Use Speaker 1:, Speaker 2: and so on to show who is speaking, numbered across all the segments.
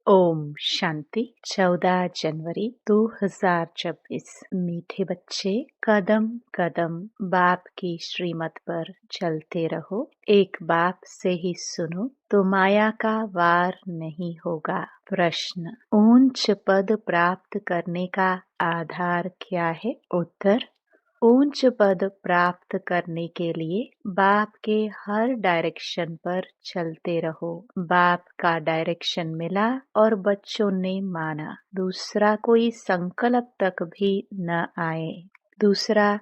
Speaker 1: ओम शांति। 14 जनवरी 2024। मीठे बच्चे, कदम कदम बाप की श्रीमत पर चलते रहो। एक बाप से ही सुनो तो माया का वार नहीं होगा। प्रश्न: ऊंच पद प्राप्त करने का आधार क्या है? उत्तर: ऊंच पद प्राप्त करने के लिए बाप के हर डायरेक्शन पर चलते रहो। बाप का डायरेक्शन मिला और बच्चों ने माना। दूसरा कोई संकल्प तक भी न आए। दूसरा,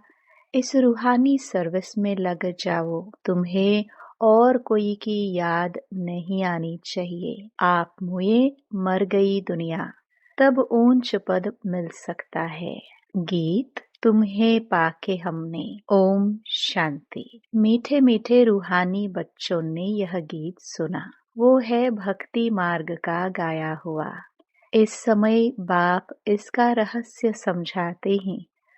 Speaker 1: इस रूहानी सर्विस में लग जाओ। तुम्हें और कोई की याद नहीं आनी चाहिए। आप मुए मर गई दुनिया, तब ऊंच पद मिल सकता है। गीत: तुम्हें पाके हमने। ओम शांति। मीठे मीठे रूहानी बच्चों ने यह गीत सुना। वो है भक्ति मार्ग का गाया हुआ। इस समय बाप इसका रहस्य समझाते हैं।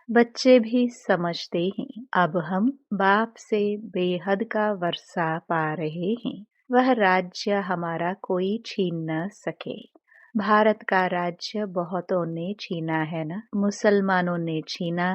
Speaker 1: बच्चे भी समझते हैं। अब हम बाप से बेहद का वर्षा पा रहे हैं। वह राज्य हमारा कोई छीन न सके। भारत का राज्य बहुतों ने छीना है ना। मुसलमानों ने छीना,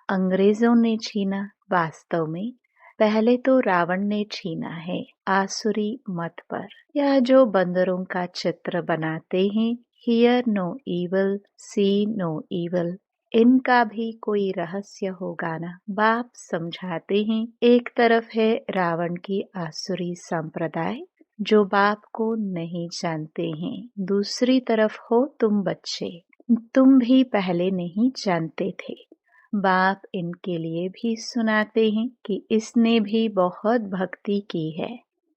Speaker 1: अंग्रेजों ने छीना। वास्तव में पहले तो रावण ने छीना है आसुरी मत पर। यह जो बंदरों का चित्र बनाते हैं, hear no evil, see no evil, इनका भी कोई रहस्य होगा ना। बाप समझाते हैं, एक तरफ है रावण की आसुरी संप्रदाय जो बाप को नहीं जानते हैं। दूसरी तरफ हो तुम बच्चे, तुम भी पहले नहीं जानते थे। बाप इनके लिए भी सुनाते हैं कि इसने भी बहुत भक्ति की है।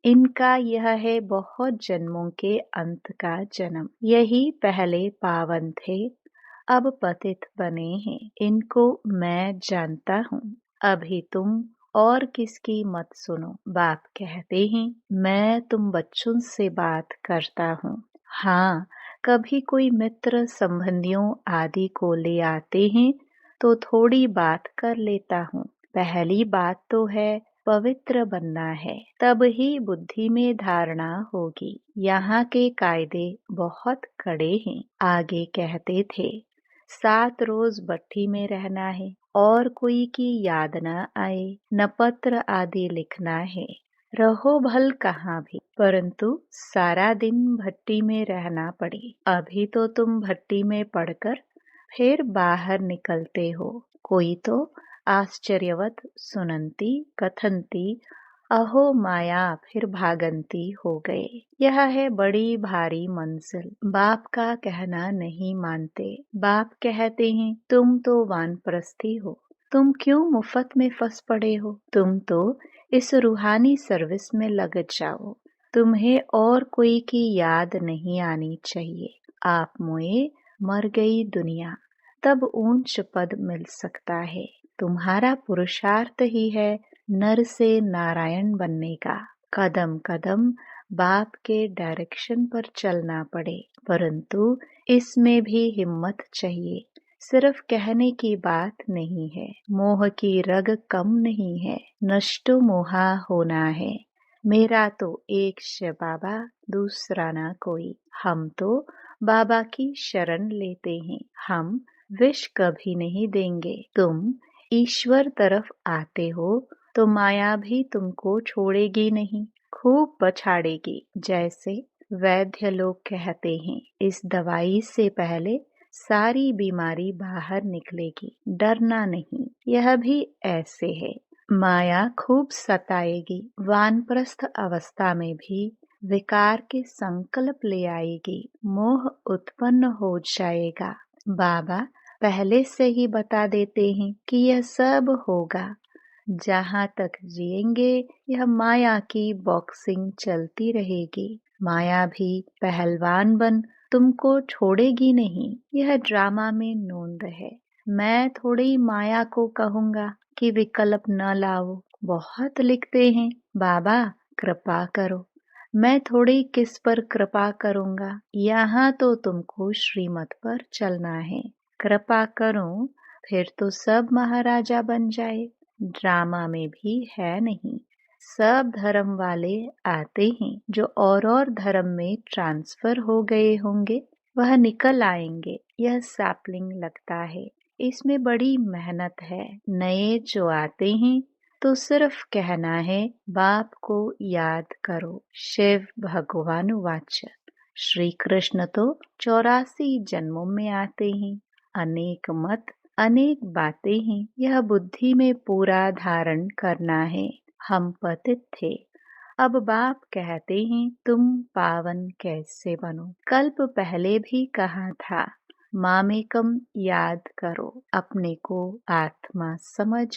Speaker 1: इनका यह है बहुत जन्मों के अंत का जन्म। यही पहले पावन थे, अब पतित बने हैं। इनको मैं जानता हूँ। अभी तुम और किसकी मत सुनो। बाप कहते हैं, मैं तुम बच्चों से बात करता हूँ। हाँ, कभी कोई मित्र संबंधियों आदि को ले आते हैं तो थोड़ी बात कर लेता हूँ। पहली बात तो है पवित्र बनना है, तब ही बुद्धि में धारणा होगी। यहाँ के कायदे बहुत कड़े हैं। आगे कहते थे 7 रोज भट्ठी में रहना है और कोई की याद न आए, न पत्र आदि लिखना है। रहो भल कहाँ भी, परंतु सारा दिन भट्टी में रहना पड़े। अभी तो तुम भट्टी में पड़कर फिर बाहर निकलते हो। कोई तो आश्चर्यवत सुनंती कथनती अहो माया फिर भागंती हो गए। यह है बड़ी भारी मंजिल। बाप का कहना नहीं मानते। बाप कहते हैं, तुम तो वानप्रस्थी हो, तुम क्यों मुफ्त में फंस पड़े हो। तुम तो इस रूहानी सर्विस में लग जाओ। तुम्हें और कोई की याद नहीं आनी चाहिए। आप मोए मर गई दुनिया, तब ऊंच पद मिल सकता है। तुम्हारा पुरुषार्थ ही है नर से नारायण बनने का। कदम कदम बाप के डायरेक्शन पर चलना पड़े, परंतु इसमें भी हिम्मत चाहिए। सिर्फ कहने की बात नहीं है। मोह की रग कम नहीं है। नष्टो मोहा होना है। मेरा तो एक शिव बाबा, दूसरा ना कोई। हम तो बाबा की शरण लेते हैं। हम विष कभी नहीं देंगे। तुम ईश्वर तरफ आते हो तो माया भी तुमको छोड़ेगी नहीं, खूब पछाड़ेगी। जैसे वैद्य लोग कहते हैं, इस दवाई से पहले सारी बीमारी बाहर निकलेगी, डरना नहीं। यह भी ऐसे है। माया खूब सताएगी। वानप्रस्थ अवस्था में भी विकार के संकल्प ले आएगी। मोह उत्पन्न हो जाएगा। बाबा पहले से ही बता देते हैं कि यह सब होगा। जहाँ तक जिएंगे यह माया की बॉक्सिंग चलती रहेगी। माया भी पहलवान बन तुमको छोड़ेगी नहीं। यह ड्रामा में नोंद है। मैं थोड़ी माया को कहूँगा कि विकल्प न लाओ। बहुत लिखते हैं, बाबा कृपा करो। मैं थोड़ी किस पर कृपा करूँगा। यहाँ तो तुमको श्रीमत पर चलना है। कृपा करूं फिर तो सब महाराजा बन जाए। ड्रामा में भी है नहीं। सब धर्म वाले आते हैं। जो और धर्म में ट्रांसफर हो गए होंगे वह निकल आएंगे। यह सैपलिंग लगता है, इसमें बड़ी मेहनत है। नए जो आते हैं तो सिर्फ कहना है बाप को याद करो। शिव भगवान वाच। श्री कृष्ण तो 84 जन्मों में आते हैं। अनेक मत, अनेक बातें हैं। यह बुद्धि में पूरा धारण करना है। हम पतित थे, अब बाप कहते हैं तुम पावन कैसे बनो। कल्प पहले भी कहा था मामेकम याद करो। अपने को आत्मा समझ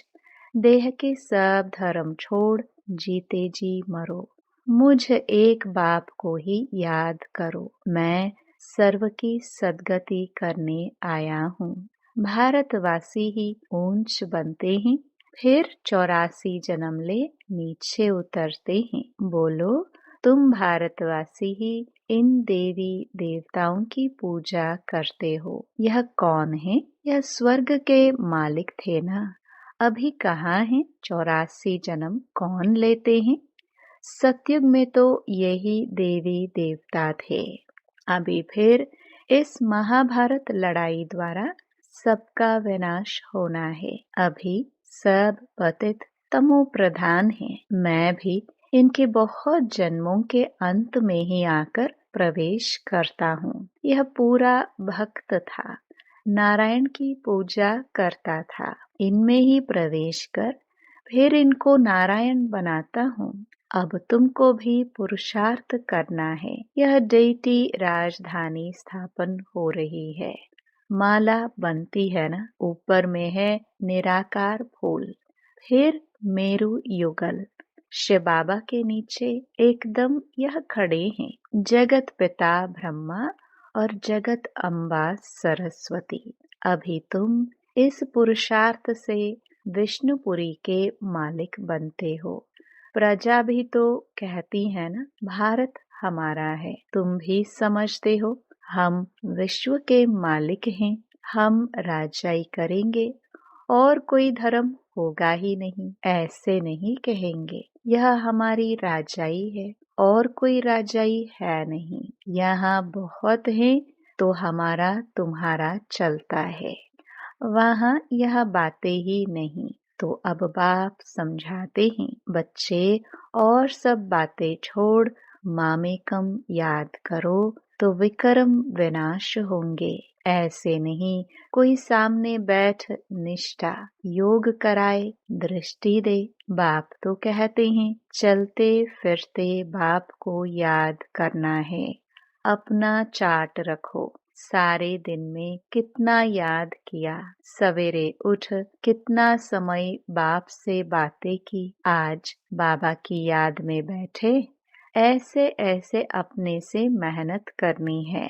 Speaker 1: देह के सब धर्म छोड़ जीते जी मरो। मुझ एक बाप को ही याद करो। मैं सर्व की सद्गति करने आया हूँ। भारतवासी ही ऊंच बनते हैं, फिर 84 जन्म ले नीचे उतरते हैं। बोलो तुम भारतवासी ही इन देवी देवताओं की पूजा करते हो। यह कौन है? यह स्वर्ग के मालिक थे ना। अभी कहाँ हैं? 84 जन्म कौन लेते हैं? सतयुग में तो यही देवी देवता थे। अभी फिर इस महाभारत लड़ाई द्वारा सबका विनाश होना है। अभी सब पतित तमो प्रधान हैं। मैं भी इनके बहुत जन्मों के अंत में ही आकर प्रवेश करता हूँ। यह पूरा भक्त था, नारायण की पूजा करता था। इनमें ही प्रवेश कर फिर इनको नारायण बनाता हूँ। अब तुमको भी पुरुषार्थ करना है। यह डेटी राजधानी स्थापन हो रही है। माला बनती है ना, ऊपर में है निराकार फूल, फिर मेरु युगल। शिव बाबा के नीचे एकदम यह खड़े हैं जगत पिता ब्रह्मा और जगत अम्बा सरस्वती। अभी तुम इस पुरुषार्थ से विष्णुपुरी के मालिक बनते हो। प्रजा भी तो कहती है ना भारत हमारा है। तुम भी समझते हो हम विश्व के मालिक हैं। हम राजाई करेंगे और कोई धर्म होगा ही नहीं। ऐसे नहीं कहेंगे यह हमारी राजाई है और कोई राजाई है नहीं। यहाँ बहुत है तो हमारा तुम्हारा चलता है, वहाँ यह बातें ही नहीं। तो अब बाप समझाते हैं बच्चे और सब बातें छोड़ मामेकम याद करो तो विक्रम विनाश होंगे। ऐसे नहीं कोई सामने बैठ निष्ठा योग कराए दृष्टि दे। बाप तो कहते हैं चलते फिरते बाप को याद करना है। अपना चार्ट रखो, सारे दिन में कितना याद किया। सवेरे उठ कितना समय बाप से बातें की। आज बाबा की याद में बैठे। ऐसे ऐसे अपने से मेहनत करनी है।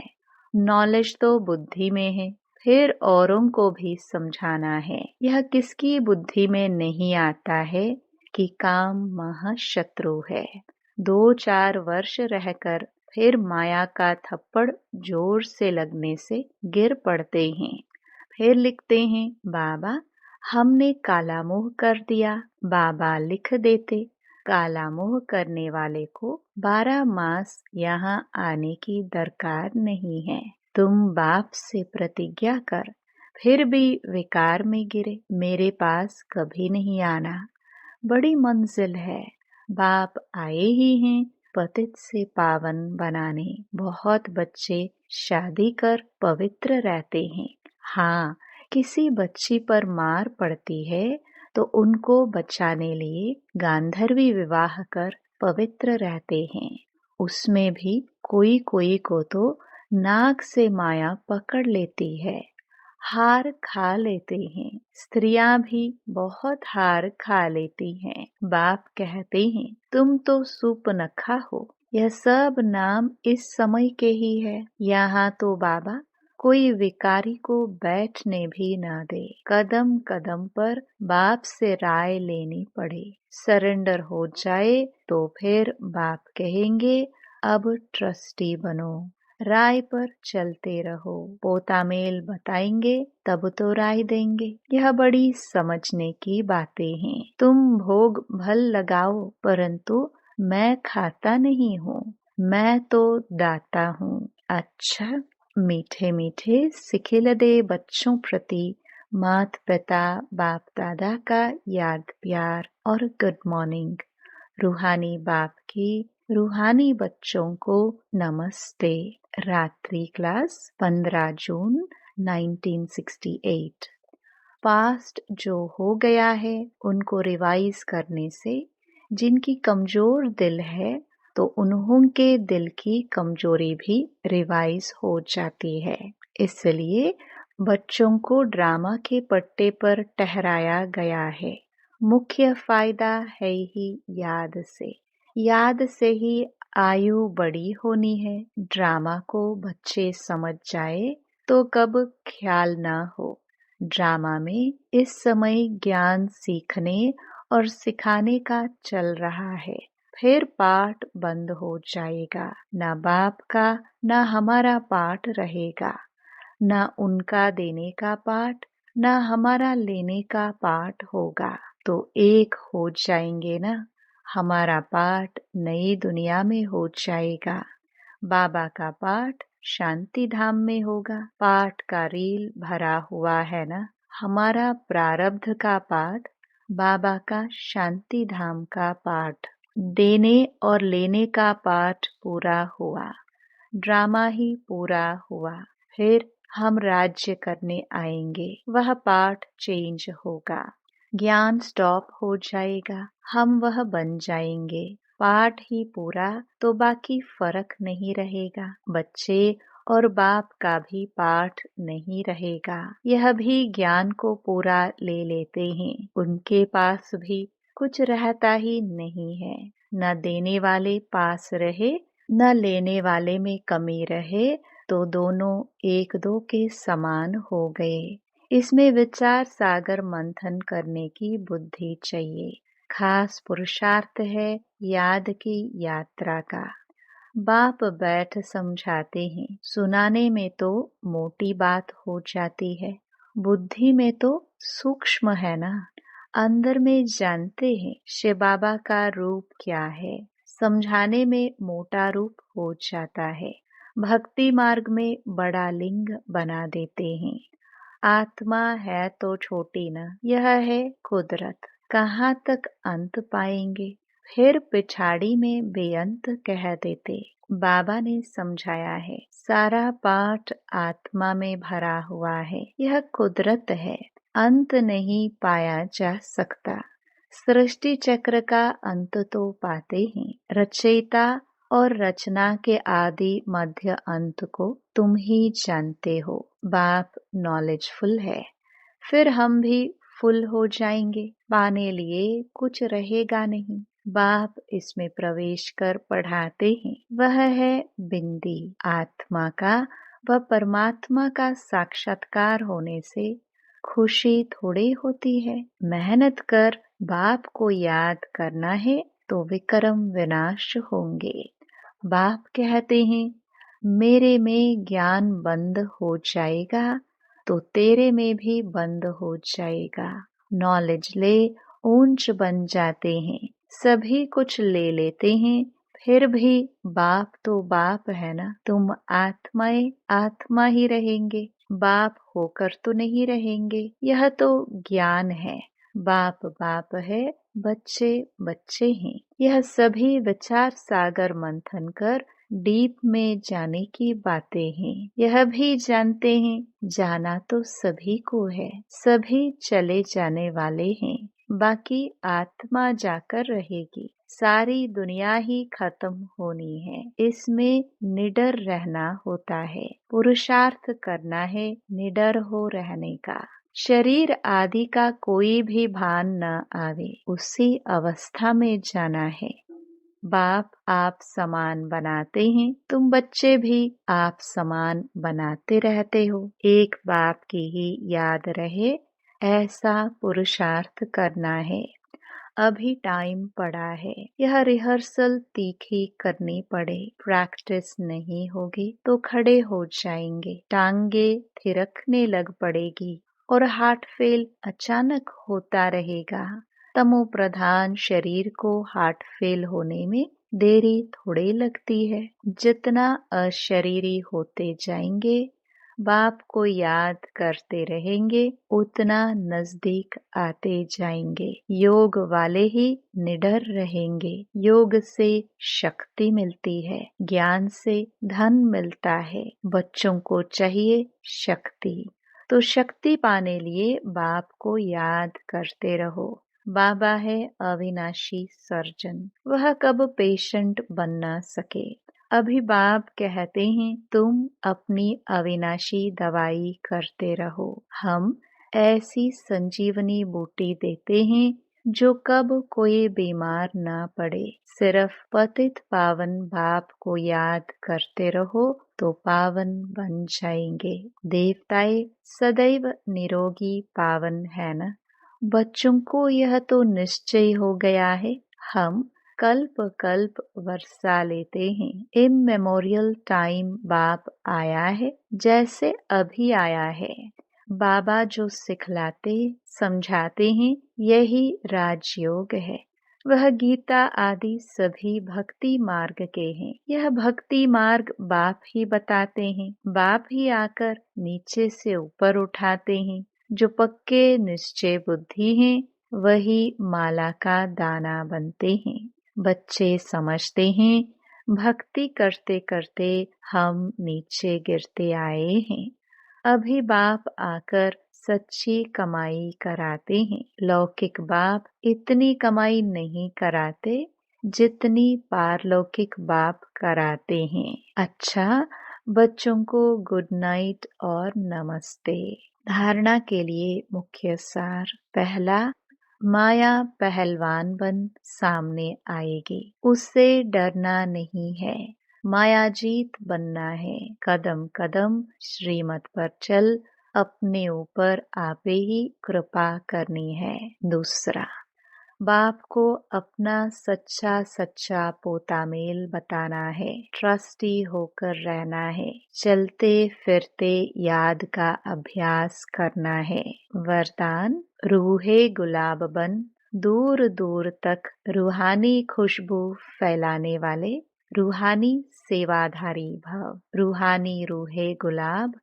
Speaker 1: नॉलेज तो बुद्धि में है, फिर औरों को भी समझाना है। यह किसकी बुद्धि में नहीं आता है कि काम महाशत्रु है। 2-4 वर्ष रहकर फिर माया का थप्पड़ जोर से लगने से गिर पड़ते हैं। फिर लिखते हैं बाबा हमने काला मोह कर दिया। बाबा लिख देते काला मोह करने वाले को 12 मास यहाँ आने की दरकार नहीं है। तुम बाप से प्रतिज्ञा कर, फिर भी विकार में गिरे। मेरे पास कभी नहीं आना, बड़ी मंजिल है। बाप आए ही हैं पतित से पावन बनाने। बहुत बच्चे शादी कर पवित्र रहते हैं। हाँ, किसी बच्ची पर मार पड़ती है तो उनको बचाने लिए गांधर्वी विवाह कर पवित्र रहते हैं। उसमें भी कोई कोई को तो नाक से माया पकड़ लेती है, हार खा लेते हैं। स्त्रियां भी बहुत हार खा लेती हैं। बाप कहते हैं तुम तो सूपनखा हो। यह सब नाम इस समय के ही है। यहाँ तो बाबा कोई विकारी को बैठने भी न दे। कदम कदम पर बाप से राय लेनी पड़े। सरेंडर हो जाए तो फिर बाप कहेंगे अब ट्रस्टी बनो। राय पर चलते रहो, पोता मेल बताएंगे तब तो राय देंगे। यह बड़ी समझने की बातें हैं। तुम भोग भल लगाओ, परंतु मैं खाता नहीं हूँ, मैं तो दाता हूँ। अच्छा, मीठे मीठे सिखिलदे बच्चों प्रति मात पिता बाप दादा का याद प्यार और गुड मॉर्निंग। रूहानी बाप की रूहानी बच्चों को नमस्ते। रात्रि क्लास 15 जून 1968। पास्ट जो हो गया है उनको रिवाइज करने से जिनकी कमजोर दिल है तो उन्हों के दिल की कमजोरी भी रिवाइज हो जाती है। इसलिए बच्चों को ड्रामा के पट्टे पर ठहराया गया है। मुख्य फायदा है ही याद से ही आयु बड़ी होनी है। ड्रामा को बच्चे समझ जाए तो कब ख्याल न हो। ड्रामा में इस समय ज्ञान सीखने और सिखाने का चल रहा है। फिर पाठ बंद हो जाएगा, न बाप का न हमारा पाठ रहेगा, न उनका देने का पाठ न हमारा लेने का पाठ होगा। तो एक हो जाएंगे ना। हमारा पाठ नई दुनिया में हो जाएगा। बाबा का पाठ शांति धाम में होगा। पाठ का रील भरा हुआ है ना। हमारा प्रारब्ध का पाठ, बाबा का शांति धाम का पाठ, देने और लेने का पाठ पूरा हुआ। ड्रामा ही पूरा हुआ। फिर हम राज्य करने आएंगे। वह पाठ चेंज होगा। ज्ञान स्टॉप हो जाएगा, हम वह बन जाएंगे। पाठ ही पूरा तो बाकी फर्क नहीं रहेगा। बच्चे और बाप का भी पाठ नहीं रहेगा। यह भी ज्ञान को पूरा ले लेते हैं। उनके पास भी कुछ रहता ही नहीं है। न देने वाले पास रहे न लेने वाले में कमी रहे तो दोनों एक दो के समान हो गए। इसमें विचार सागर मंथन करने की बुद्धि चाहिए। खास पुरुषार्थ है याद की यात्रा का। बाप बैठ समझाते हैं। सुनाने में तो मोटी बात हो जाती है, बुद्धि में तो सूक्ष्म है ना। अंदर में जानते हैं शिव बाबा का रूप क्या है। समझाने में मोटा रूप हो जाता है। भक्ति मार्ग में बड़ा लिंग बना देते हैं। आत्मा है तो छोटी न, यह है कुदरत। कहाँ तक अंत पाएंगे। फिर पिछाड़ी में बेअंत कह देते। बाबा ने समझाया है सारा पाठ आत्मा में भरा हुआ है। यह कुदरत है, अंत नहीं पाया जा सकता। सृष्टि चक्र का अंत तो पाते हैं। रचयिता और रचना के आदि मध्य अंत को तुम ही जानते हो। बाप नॉलेजफुल है। फिर हम भी फुल हो जाएंगे। पाने लिए कुछ रहेगा नहीं। बाप इसमें प्रवेश कर पढ़ाते हैं। वह है बिंदी। आत्मा का व परमात्मा का साक्षात्कार होने से खुशी थोड़ी होती है। मेहनत कर बाप को याद करना है तो विक्रम विनाश होंगे। बाप कहते हैं मेरे में ज्ञान बंद हो जाएगा तो तेरे में भी बंद हो जाएगा। नॉलेज ले ऊंच बन जाते हैं। सभी कुछ ले लेते हैं, फिर भी बाप तो बाप है ना। तुम आत्माएं आत्मा ही रहेंगे, बाप होकर तो नहीं रहेंगे। यह तो ज्ञान है। बाप बाप है, बच्चे बच्चे हैं। यह सभी विचार सागर मंथन कर डीप में जाने की बातें हैं। यह भी जानते हैं जाना तो सभी को है। सभी चले जाने वाले हैं, बाकी आत्मा जाकर रहेगी। सारी दुनिया ही खत्म होनी है। इसमें निडर रहना होता है। पुरुषार्थ करना है निडर हो रहने का। शरीर आदि का कोई भी भान न आवे, उसी अवस्था में जाना है। बाप आप समान बनाते हैं, तुम बच्चे भी आप समान बनाते रहते हो। एक बाप की ही याद रहे ऐसा पुरुषार्थ करना है। अभी टाइम पड़ा है। यह रिहर्सल तीखी करनी पड़े। प्रैक्टिस नहीं होगी तो खड़े हो जाएंगे, टांगे थिरकने लग पड़ेगी और हार्ट फेल अचानक होता रहेगा। तमो प्रधान शरीर को हार्ट फेल होने में देरी थोड़ी लगती है। जितना अशरीरी होते जाएंगे, बाप को याद करते रहेंगे, उतना नजदीक आते जाएंगे। योग वाले ही निडर रहेंगे। योग से शक्ति मिलती है, ज्ञान से धन मिलता है। बच्चों को चाहिए शक्ति, तो शक्ति पाने लिए बाप को याद करते रहो। बाबा है अविनाशी सर्जन, वह कब पेशेंट बन ना सके। अभी बाप कहते हैं तुम अपनी अविनाशी दवाई करते रहो। हम ऐसी संजीवनी बूटी देते हैं जो कब कोई बीमार ना पड़े। सिर्फ पतित पावन बाप को याद करते रहो तो पावन बन जाएंगे। देवताएं सदैव निरोगी पावन है न। बच्चों को यह तो निश्चय हो गया है। हम कल्प कल्प वर्षा लेते हैं। इममेमोरियल टाइम बाप आया है, जैसे अभी आया है। बाबा जो सिखलाते समझाते हैं यही राजयोग है। वह गीता आदि सभी भक्ति मार्ग के हैं। यह भक्ति मार्ग बाप ही बताते हैं। बाप ही आकर नीचे से ऊपर उठाते हैं। जो पक्के निश्चय बुद्धि हैं वही माला का दाना बनते हैं। बच्चे समझते हैं भक्ति करते करते हम नीचे गिरते आए हैं। अभी बाप आकर सच्ची कमाई कराते हैं। लौकिक बाप इतनी कमाई नहीं कराते जितनी पारलौकिक बाप कराते हैं। अच्छा, बच्चों को गुड नाइट और नमस्ते। धारणा के लिए मुख्य सार। पहला, माया पहलवान बन सामने आएगी, उससे डरना नहीं है। माया जीत बनना है। कदम कदम श्रीमत पर चल, अपने ऊपर आपे ही कृपा करनी है। दूसरा, बाप को अपना सच्चा सच्चा पोता मेल बताना है। ट्रस्टी होकर रहना है। चलते फिरते याद का अभ्यास करना है। वरदान, रूहे गुलाब बन, दूर दूर तक रूहानी खुशबू फैलाने वाले रूहानी सेवाधारी भव। रूहानी रूहे गुलाब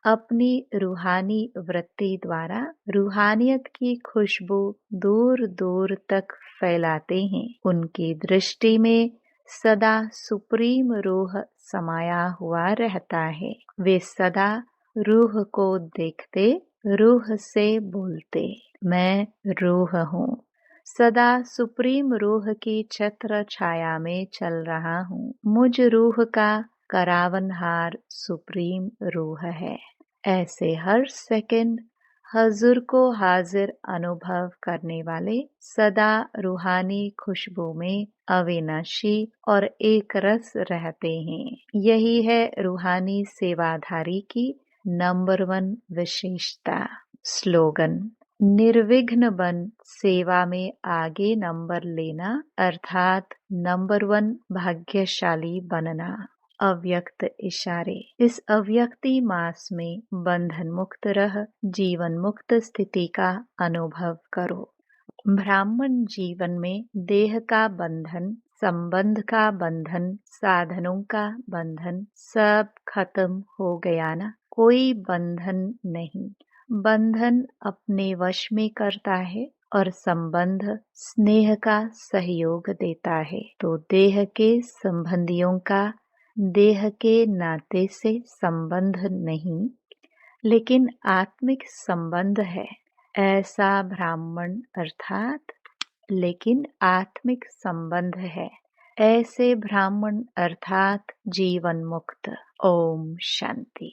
Speaker 1: अपनी रूहानी वृत्ति द्वारा रूहानियत की खुशबू दूर दूर तक फैलाते हैं। उनकी दृष्टि में सदा सुप्रीम रूह समाया हुआ रहता है। वे सदा रूह को देखते, रूह से बोलते, मैं रूह हूँ। सदा सुप्रीम रूह की छत्र छाया में चल रहा हूँ। मुझ रूह का करावनहार सुप्रीम रूह है। ऐसे हर सेकंड हजूर को हाजिर अनुभव करने वाले सदा रूहानी खुशबू में अविनाशी और एक रस रहते हैं। यही है रूहानी सेवाधारी की नंबर 1 विशेषता। स्लोगन, निर्विघ्न बन सेवा में आगे नंबर लेना अर्थात नंबर 1 भाग्यशाली बनना। अव्यक्त इशारे। इस अव्यक्ति मास में बंधन मुक्त रह जीवन मुक्त स्थिति का अनुभव करो। ब्राह्मण जीवन में देह का बंधन, संबंध का बंधन, साधनों का बंधन सब खत्म हो गया ना। कोई बंधन नहीं। बंधन अपने वश में करता है और संबंध स्नेह का सहयोग देता है। तो देह के संबंधियों का देह के नाते से संबंध नहीं, लेकिन आत्मिक संबंध है। ऐसा ब्राह्मण अर्थात लेकिन आत्मिक संबंध है। ऐसे ब्राह्मण अर्थात जीवन मुक्त। ओम शांति।